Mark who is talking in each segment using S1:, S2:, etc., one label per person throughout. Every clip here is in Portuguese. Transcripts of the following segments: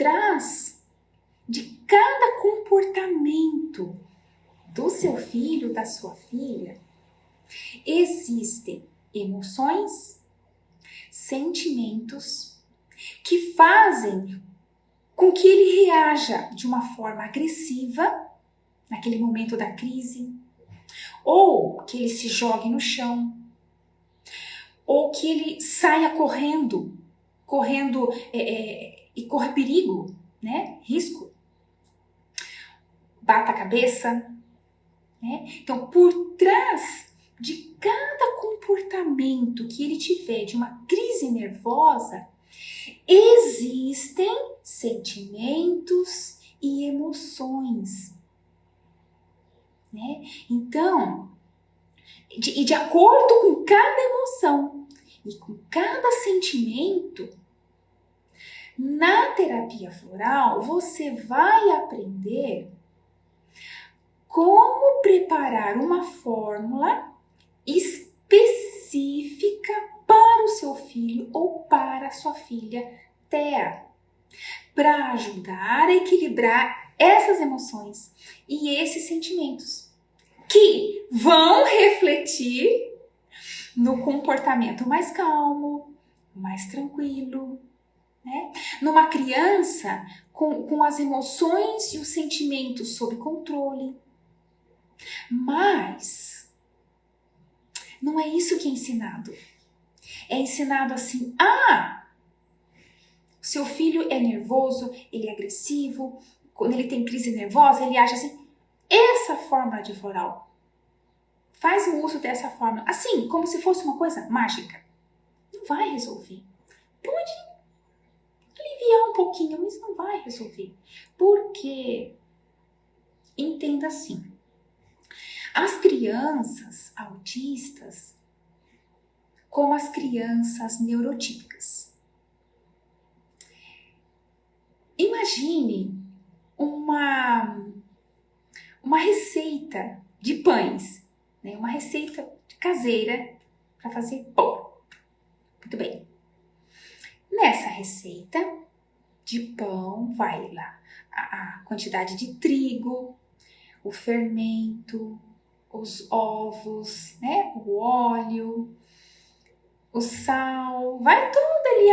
S1: trás de cada comportamento do seu filho, da sua filha, existem emoções, sentimentos que fazem com que ele reaja de uma forma agressiva naquele momento da crise, ou que ele se jogue no chão, ou que ele saia correndo e corre perigo, né? Risco, bata a cabeça, né? Então, por trás de cada comportamento que ele tiver de uma crise nervosa, existem sentimentos e emoções, né? Então, de acordo com cada emoção e com cada sentimento, na terapia floral você vai aprender como preparar uma fórmula específica para o seu filho ou para a sua filha Thea, para ajudar a equilibrar essas emoções e esses sentimentos, que vão refletir no comportamento mais calmo, mais tranquilo, né? Numa criança com as emoções e os sentimentos sob controle. Mas não é isso que é ensinado. É ensinado assim, seu filho é nervoso, ele é agressivo, quando ele tem crise nervosa, ele age assim. Essa fórmula de floral, faz o uso dessa fórmula, assim, como se fosse uma coisa mágica. Não vai resolver. Pode aliviar um pouquinho, mas não vai resolver. Porque, entenda assim, as crianças autistas, como as crianças neurotípicas. Imagine uma receita de pães, né? Uma receita caseira para fazer pão. Muito bem. Nessa receita de pão vai lá a quantidade de trigo, o fermento, os ovos, né? O óleo, o sal, vai tudo ali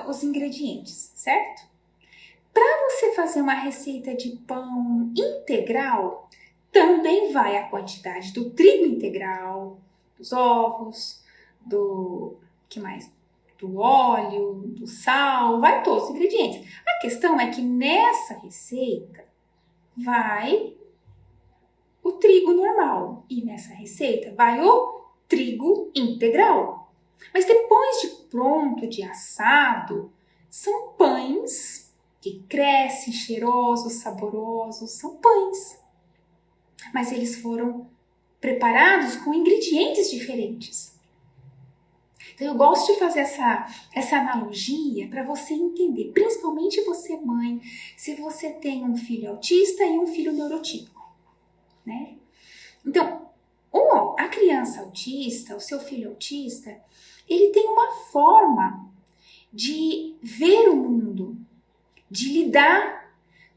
S1: os ingredientes, certo? Para você fazer uma receita de pão integral, também vai a quantidade do trigo integral, dos ovos, que mais? Do óleo, do sal, vai todos os ingredientes. A questão é que nessa receita vai o trigo normal e nessa receita vai o trigo integral. Mas depois de pronto, de assado, são pães que crescem, cheirosos, saborosos, são pães. Mas eles foram preparados com ingredientes diferentes. Então eu gosto de fazer essa analogia para você entender, principalmente você mãe, se você tem um filho autista e um filho neurotípico, né? Então, a criança autista, o seu filho autista, ele tem uma forma de ver o mundo, de lidar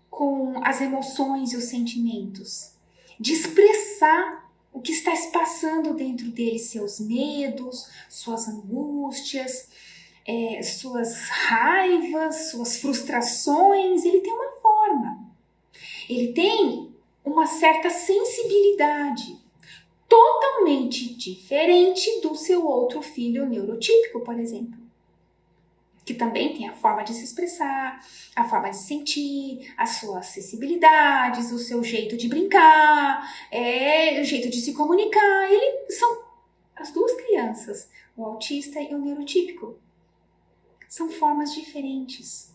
S1: com as emoções e os sentimentos, de expressar o que está se passando dentro dele, seus medos, suas angústias, suas raivas, suas frustrações. Ele tem uma forma, ele tem uma certa sensibilidade, totalmente diferente do seu outro filho neurotípico, por exemplo, que também tem a forma de se expressar, a forma de sentir, as suas acessibilidades, o seu jeito de brincar, o jeito de se comunicar. São as duas crianças, o autista e o neurotípico. São formas diferentes.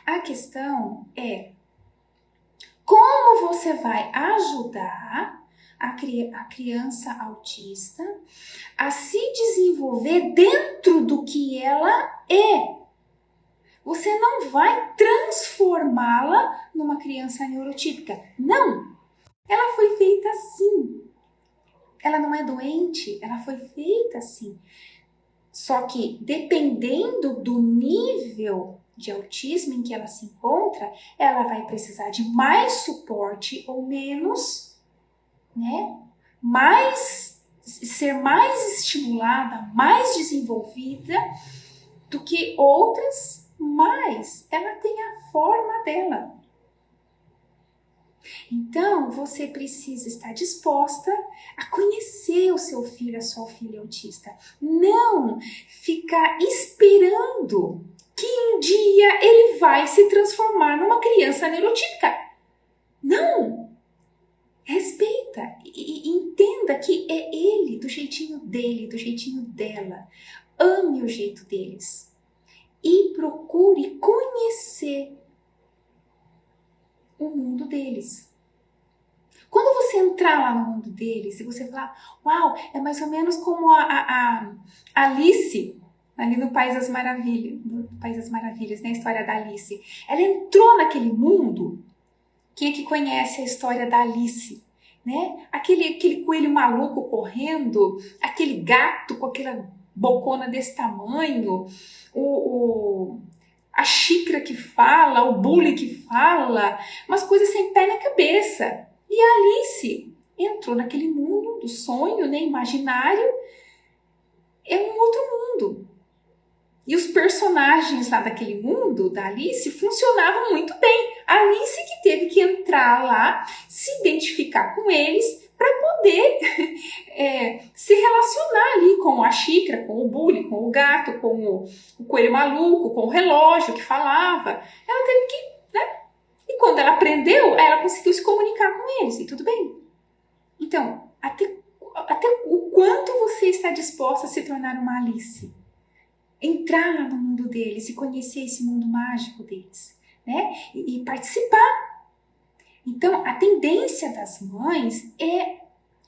S1: A questão é como você vai ajudar a criança autista a se desenvolver dentro do que ela é. Você não vai transformá-la numa criança neurotípica. Não! Ela foi feita assim. Ela não é doente, ela foi feita assim. Só que dependendo do nível de autismo em que ela se encontra, ela vai precisar de mais suporte ou menos, né? Ser mais estimulada, mais desenvolvida do que outras, mas ela tem a forma dela. Então, você precisa estar disposta a conhecer o seu filho, a sua filha autista. Não ficar esperando que um dia ele vai se transformar numa criança neurotípica. Não! Respeita e entenda que é ele, do jeitinho dele, do jeitinho dela. Ame o jeito deles. E procure conhecer o mundo deles. Quando você entrar lá no mundo deles e você falar, uau, é mais ou menos como a Alice, ali no País das Maravilhas, né? A história da Alice. Ela entrou naquele mundo. Quem é que conhece a história da Alice? Né? Aquele coelho maluco correndo, aquele gato com aquela bocona desse tamanho, a xícara que fala, o bule que fala, umas coisas sem pé nem cabeça. E a Alice entrou naquele mundo do sonho, né, imaginário, é um outro mundo. E os personagens lá daquele mundo da Alice funcionavam muito bem. A Alice que teve que entrar lá, se identificar com eles para poder se relacionar ali com a xícara, com o bule, com o gato, com o coelho maluco, com o relógio que falava. Ela teve que, né? E quando ela aprendeu, ela conseguiu se comunicar com eles e tudo bem. Então, até o quanto você está disposta a se tornar uma Alice? Entrar lá no mundo deles e conhecer esse mundo mágico deles, né? E participar. Então, a tendência das mães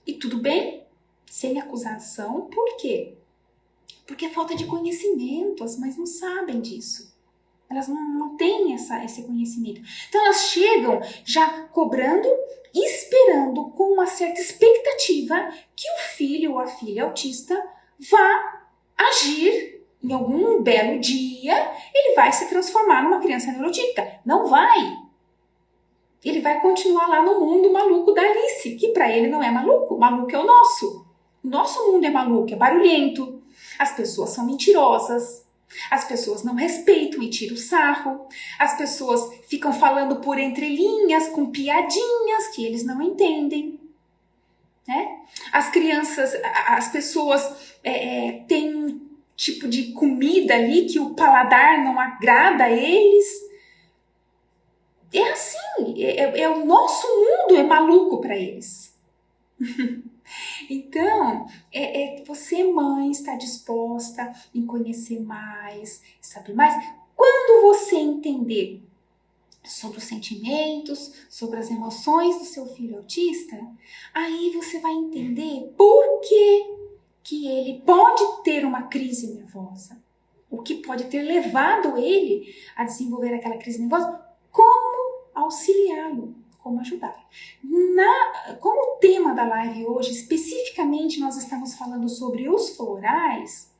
S1: e tudo bem, sem acusação, por quê? Porque é falta de conhecimento, as mães não sabem disso. Elas não têm esse conhecimento. Então, elas chegam já cobrando e esperando com uma certa expectativa que o filho ou a filha autista vá agir. Em algum belo dia, ele vai se transformar numa criança neurotípica. Não vai. Ele vai continuar lá no mundo maluco da Alice, que para ele não é maluco. Maluco é o nosso. O nosso mundo é maluco, é barulhento. As pessoas são mentirosas. As pessoas não respeitam e tiram sarro. As pessoas ficam falando por entrelinhas, com piadinhas que eles não entendem. Né? As crianças, as pessoas têm tipo de comida ali que o paladar não agrada a eles. É assim, o nosso mundo é maluco para eles. Então, você, mãe, está disposta em conhecer mais, saber mais. Quando você entender sobre os sentimentos, sobre as emoções do seu filho autista, aí você vai entender por que ele pode ter uma crise nervosa, o que pode ter levado ele a desenvolver aquela crise nervosa, como auxiliá-lo, como ajudá-lo. Como o tema da live hoje, especificamente nós estamos falando sobre os florais,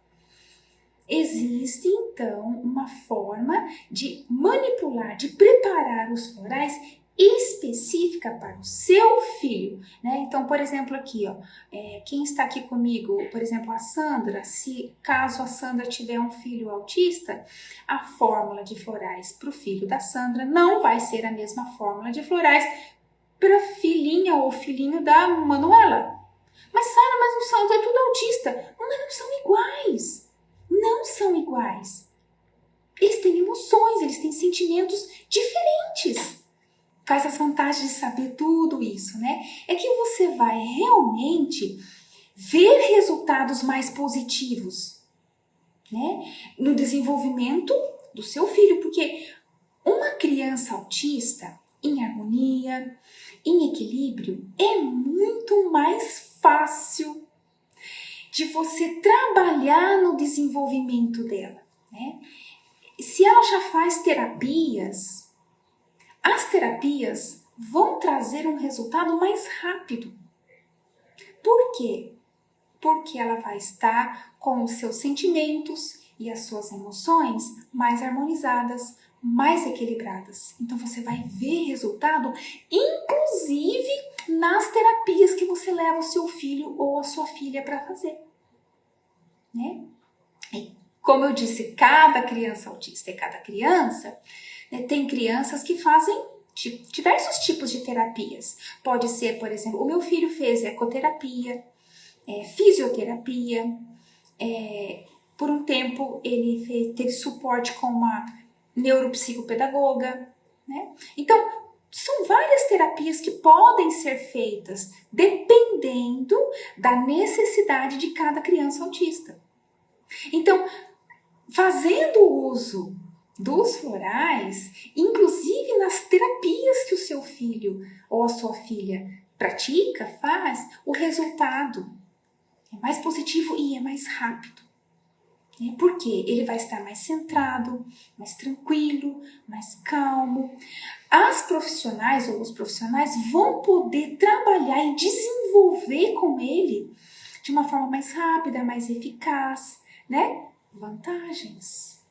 S1: existe então uma forma de manipular, de preparar os florais específica para o seu filho, né? Então, por exemplo, aqui, ó, quem está aqui comigo, por exemplo, a Sandra, caso a Sandra tiver um filho autista, a fórmula de florais para o filho da Sandra não vai ser a mesma fórmula de florais para a filhinha ou filhinho da Manuela. Mas, Sara, mas não são, é tudo autista. Não são iguais. Não são iguais. Eles têm emoções, eles têm sentimentos diferentes. Quais as vantagens de saber tudo isso, né? É que você vai realmente ver resultados mais positivos, né? No desenvolvimento do seu filho, porque uma criança autista em harmonia, em equilíbrio, é muito mais fácil de você trabalhar no desenvolvimento dela, né? Se ela já faz terapias, as terapias vão trazer um resultado mais rápido. Por quê? Porque ela vai estar com os seus sentimentos e as suas emoções mais harmonizadas, mais equilibradas. Então você vai ver resultado, inclusive nas terapias que você leva o seu filho ou a sua filha para fazer, né? E como eu disse, cada criança autista é cada criança, né? Tem crianças que fazem diversos tipos de terapias. Pode ser, por exemplo, o meu filho fez ecoterapia, fisioterapia, por um tempo ele teve suporte com uma neuropsicopedagoga, né? Então, são várias terapias que podem ser feitas dependendo da necessidade de cada criança autista. Então, fazendo uso dos florais, inclusive nas terapias que o seu filho ou a sua filha pratica, faz, o resultado é mais positivo e é mais rápido. Por quê? Ele vai estar mais centrado, mais tranquilo, mais calmo. As profissionais ou os profissionais vão poder trabalhar e desenvolver com ele de uma forma mais rápida, mais eficaz, né? Vantagens.